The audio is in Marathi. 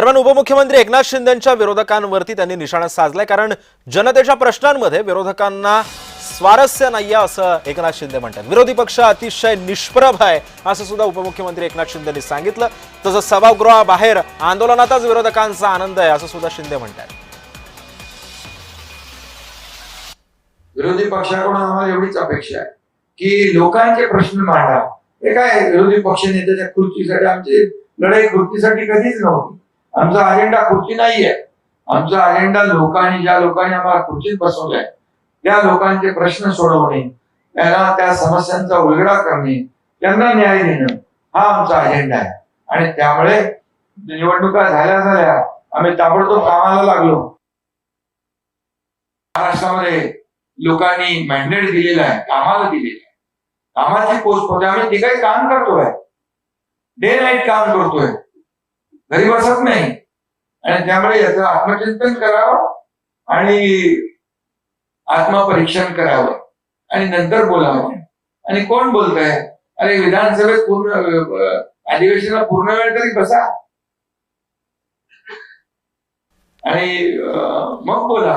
दरम्यान उपमुख्यमंत्री एकनाथ शिंदेंच्या विरोधकांवरती त्यांनी निशाणा साधलाय, कारण जनतेच्या प्रश्नांमध्ये विरोधकांना स्वारस्य नाहीये असं एकनाथ शिंदे म्हणतात। विरोधी पक्ष अतिशय निष्प्रभ आहे असं सुद्धा उपमुख्यमंत्री एकनाथ शिंदेंनी सांगितलं। तसंच सभागृहाबाहेर आंदोलनातच विरोधकांचा आनंद आहे असं सुद्धा शिंदे म्हणतात। विरोधी पक्षाकडून आम्हाला एवढीच अपेक्षा आहे की लोकांचे प्रश्न मांडा। हे काय विरोधी पक्ष नेत्याच्या खुर्चीसाठी आमची लढाई खुर्चीसाठी कधीच नव्हती। आमचा अजेंडा खुर्ची नाहीये, आमचा अजेंडा लोकांनी, ज्या लोकांनी आम्हाला खुर्चीत बसवलंय त्या लोकांचे प्रश्न सोडवणे, त्यांना त्या समस्यांचा उलगडा करणे, त्यांना न्याय देणं हा आमचा अजेंडा आहे। आणि त्यामुळे निवडणुका झाल्या आम्ही ताबडतोब कामाला लागलो। महाराष्ट्रामध्ये लोकांनी मॅन्डेट दिलेला आहे, कामाला दिलेला आहे, कामाची पोस्ट होते। आम्ही ते काही काम करतोय, डे नाईट काम करतोय, घरी बसत नाही। आणि त्यामुळे याचं आत्मचिंतन करावं आणि आत्मपरीक्षण करावं आणि नंतर बोलावं। आणि कोण बोलतंय? अरे विधानसभेत पूर्ण अधिवेशनाला पूर्ण वेळ तरी बसा आणि मग बोला।